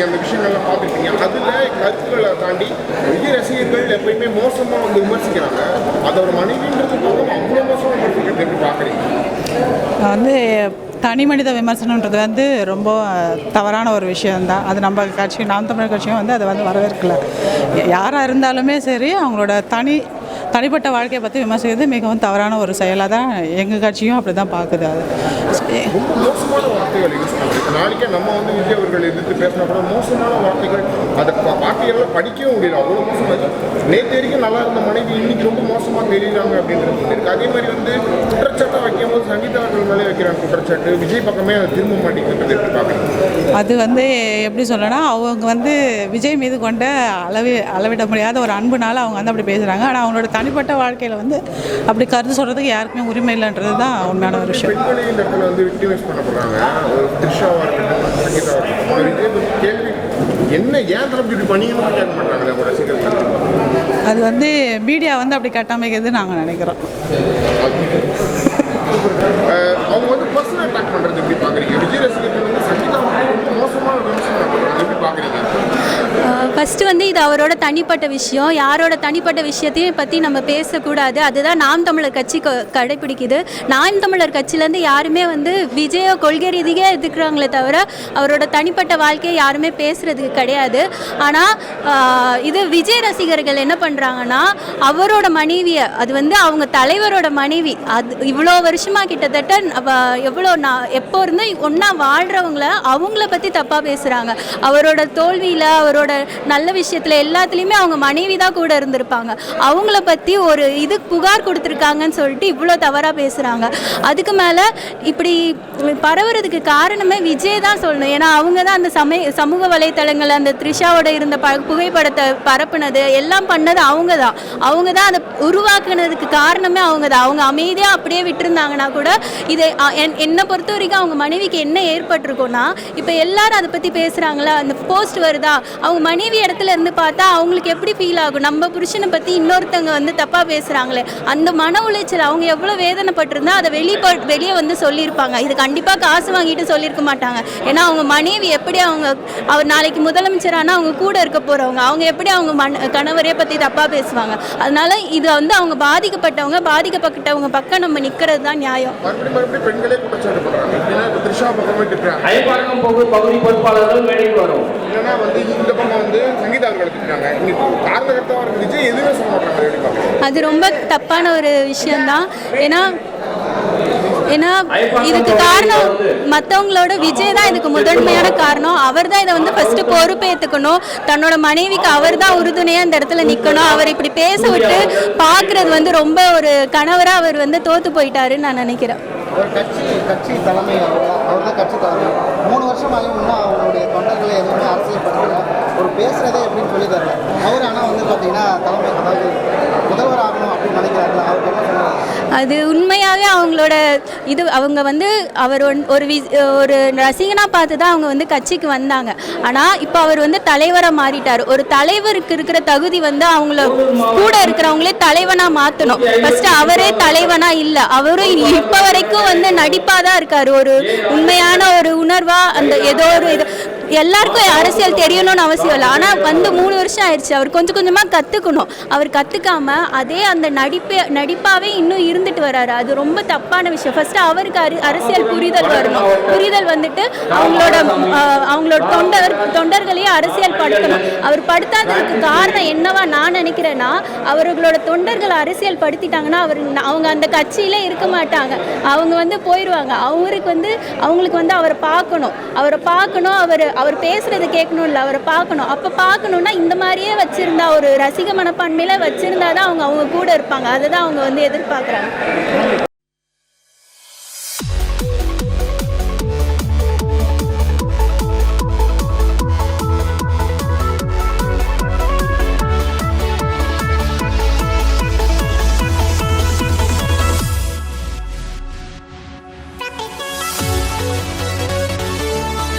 அந்த விஷயங்கள்லாம் பார்த்துருக்கீங்க. அதில் கருத்துக்களை தாண்டி விஜய் ரசிகர்கள் எப்பயுமே மோசமாக வந்து விமர்சிக்கிறாங்க. அதோட மனைவின்றது போக அவ்வளோ மோசமாக விமர்சிக்கிறது எப்படி பார்க்குறீங்க? வந்து தனி மனித விமர்சனன்றது வந்து ரொம்ப தவறான ஒரு விஷயந்தான். அது நம்ம கட்சி நாம் தமிழர் கட்சியும் வந்து அதை வந்து வரவேற்கல. யாராக இருந்தாலுமே சரி அவங்களோட தனிப்பட்ட வாழ்க்கையை பற்றி விமர்சிக்கிறது மிகவும் தவறான ஒரு செயலாக தான் எங்கள் கட்சியும் அப்படி தான் பார்க்குது. அது ரொம்ப மோசமான வார்த்தைகள் யூஸ் பண்ணுறது. நாளைக்கே நம்ம வந்து விஜய் அவர்கள் எதிர்த்து பேசினா கூட மோசமான வார்த்தைகள், அதை வார்த்தைகள்லாம் படிக்கவும் முடியல. அவ்வளோ மோசமாக நேற்று வரைக்கும் நல்லா இருந்த மனைவி இன்னைக்கு ரொம்ப மோசமாக தெரியுறாங்க அப்படின்றது இருக்கு. அதே மாதிரி வந்து குற்றச்சாட்டை வைக்கும் போது சங்கீதா அவர்கள் மேலே வைக்கிறாங்க குற்றச்சாட்டு, விஜய் பக்கமே அதை திரும்ப மாட்டேங்கிறது எப்படி பார்க்குறீங்க? அது வந்து எப்படி சொல்லணும்னா அவங்க வந்து விஜய் மீது கொண்ட அளவிட முடியாத ஒரு அன்புனால அவங்க வந்து அப்படி பேசுகிறாங்க. ஆனால் அவங்களோட தனிப்பட்ட வாழ்க்கையில் வந்து அப்படி கருத்து சொல்கிறதுக்கு யாருக்குமே உரிமை இல்லைன்றது தான் உண்மையான ஒரு விஷயம். பெண்களே இந்த இடத்துல வந்து விக்டிமைஸ் பண்ணப்படுறாங்க. ஒரு த்ரிஷாவாக இருக்கட்டும், சங்கீதாவாக இருக்கட்டும், விஜய் கேள்வி என்ன ஏன் தரப்பு இப்படி பண்ணிங்கன்னு கேட்க மாட்டாங்க அவங்க ரசிகர்கள். அது வந்து மீடியா வந்து அப்படி கட்டமைக்கிறது நாங்கள் நினைக்கிறோம். அவங்க வந்து பர்சனல் அட்டாக் பண்ணுறது எப்படி பார்க்குறீங்க? விஜய் ரசிகர்கள் வந்து சங்கீதா ரொம்ப மோசமான விமர்சனம் பண்ணுறாங்க, எப்படி பார்க்குறீங்க? ஃபஸ்ட்டு வந்து இது அவரோட தனிப்பட்ட விஷயம். யாரோட தனிப்பட்ட விஷயத்தையும் பற்றி நம்ம பேசக்கூடாது. அதுதான் நாம் தமிழர் கட்சி கடைப்பிடிக்குது. நாம் தமிழர் கட்சியிலேருந்து யாருமே வந்து விஜயை கொள்கை ரீதியாக எதிர்க்கிறாங்களே தவிர அவரோட தனிப்பட்ட வாழ்க்கையை யாருமே பேசுகிறதுக்கு கிடையாது. ஆனால் இது விஜய் ரசிகர்கள் என்ன பண்ணுறாங்கன்னா அவரோட மனைவியை, அது வந்து அவங்க தலைவரோட மனைவி, அது இவ்வளோ வருஷமாக கிட்டத்தட்ட எப்போ இருந்து ஒன்றா வாழ்கிறவங்கள அவங்கள பற்றி தப்பாக பேசுகிறாங்க. அவரோட தோல்வியில் அவரோட நல்ல விஷயத்தில் எல்லாத்துலேயுமே அவங்க மனைவி தான் கூட இருந்திருப்பாங்க. அவங்கள பற்றி ஒரு புகார் கொடுத்துருக்காங்கன்னு சொல்லிட்டு இவ்வளோ தவறாக பேசுகிறாங்க. அதுக்கு மேலே இப்படி பரவுறதுக்கு காரணமே விஜய் தான் சொல்லணும். ஏன்னா அவங்க தான் அந்த சமூக வலைத்தளங்கள் அந்த த்ரிஷாவோட இருந்த புகைப்படத்தை பரப்புனது எல்லாம் பண்ணது அவங்க தான் அதை உருவாக்குனதுக்கு காரணமே அவங்க தான். அவங்க அமைதியாக அப்படியே விட்டுருந்தாங்கன்னா கூட இதை என்னை பொறுத்த வரைக்கும் அவங்க மனைவிக்கு என்ன ஏற்பட்டிருக்கோன்னா, இப்போ எல்லாரும் அதை பற்றி பேசுகிறாங்களா, அந்த போஸ்ட் வருதா, அவங்க மனைவி இடத்துல இருந்து பார்த்தா அவங்களுக்கு எப்படி ஃபீல் ஆகும்? நம்ம புருஷனை பற்றி இன்னொருத்தவங்க வந்து தப்பாக பேசுகிறாங்களே, அந்த மன உளைச்சல் அவங்க எவ்வளோ வேதனைப்பட்டிருந்தா அதை வெளியே வந்து சொல்லியிருப்பாங்க. இது கண்டிப்பாக காசு வாங்கிட்டு சொல்லியிருக்க மாட்டாங்க. ஏன்னா அவங்க மனைவி எப்படி அவர் நாளைக்கு முதலமைச்சரானா அவங்க கூட இருக்க போகிறவங்க, அவங்க எப்படி அவங்க கணவரையை பற்றி தப்பாக பேசுவாங்க? அதனால இது வந்து அவங்க பாதிக்கப்பட்டவங்க பக்கம் நம்ம நிற்கிறது தான் நியாயம். பெண்களே குற்றச்சாட்டு பண்றாங்க. த்ரிஷா பக்கமே திட்டுறாங்க. பகுதி பொறுப்பாளர்கள் மேடைக்கு வரும். இல்லைன்னா வந்து இந்த பக்கம் வந்து சங்கீதா அவர்கள் திட்டுறாங்க. இன்னைக்கு காரணகர்த்தாவாக விஜய் எதுவுமே சொல்ல மாட்டாங்க. அது ரொம்ப தப்பான ஒரு விஷயம்தான். ஏன்னா இதுக்கு காரணம் மற்றவங்களோட விஜய் தான் இதுக்கு முதன்மையான காரணம். அவர் தான் இதை வந்து ஃபர்ஸ்ட் பொறுப்பேற்றுக்கணும். தன்னோட மனைவிக்கு அவர் தான் உறுதுணையாக இந்த இடத்துல நிற்கணும். அவர் இப்படி பேச விட்டு பார்க்குறது வந்து ரொம்ப ஒரு கணவராக அவர் வந்து தோற்று போயிட்டாருன்னு நான் நினைக்கிறேன். கட்சி தலைமை அவர் தான் கட்சி தலைமை. 3 வருஷமாகவே இன்னும் அவருடைய தொண்டர்களை எதுவுமே அரசியல் பண்ணுறதுல ஒரு பேசுகிறதே எப்படின்னு சொல்லி தரல அவர். ஆனால் வந்து பார்த்தீங்கன்னா தலைமை, அதாவது முதல்வர் ஆகணும் அப்படின்னு நினைக்கிறாங்களா? அவருக்கு என்ன சொல்லுவாங்க? அது உண்மையாகவே அவங்களோட அவங்க வந்து அவர் ஒரு ரசிகனாக பார்த்து தான் அவங்க வந்து கட்சிக்கு வந்தாங்க. ஆனால் இப்போ அவர் வந்து தலைவராக மாறிட்டார். ஒரு தலைவருக்கு இருக்கிற தகுதி வந்து அவங்கள கூட இருக்கிறவங்களே தலைவனாக மாற்றணும். ஃபர்ஸ்ட் அவரே தலைவனாக இல்லை, அவரும் இப்போ வரைக்கும் வந்து நடிப்பாக தான் இருக்கார். ஒரு உண்மையான ஒரு உணர்வாக அந்த ஏதோ ஒரு எல்லாருக்கும் அரசியல் தெரியணும்னு அவசியம் இல்லை. ஆனால் வந்து 3 வருஷம் ஆயிடுச்சு. அவர் கொஞ்சம் கொஞ்சமாக கற்றுக்கணும். அவர் கற்றுக்காம அதே அந்த நடிப்பாகவே இன்னும் இருந்துட்டு வர்றாரு. அது ரொம்ப தப்பான விஷயம். ஃபர்ஸ்ட் அவருக்கு அரசியல் புரிதல் வரணும். புரிதல் வந்துட்டு அவங்களோட தொண்டர்களையும் அரசியல் படுத்தணும். அவர் படுத்தாததுக்கு காரணம் என்னவா நான் நினைக்கிறேன்னா, அவர்களோட தொண்டர்கள் அரசியல் படுத்திட்டாங்கன்னா அவங்க அந்த கட்சியிலே இருக்க மாட்டாங்க. அவங்க வந்து போயிடுவாங்க. அவங்களுக்கு வந்து அவரை பார்க்கணும். அவர் பேசுறது கேட்கணும் இல்லை, அவரை பார்க்கணும். அப்போ பார்க்கணுன்னா இந்த மாதிரியே வச்சிருந்தா, ஒரு ரசிக மனப்பான்மையில வச்சிருந்தா தான் அவங்க கூட இருப்பாங்க. அதை தான் அவங்க வந்து எதிர்பார்க்குறாங்க.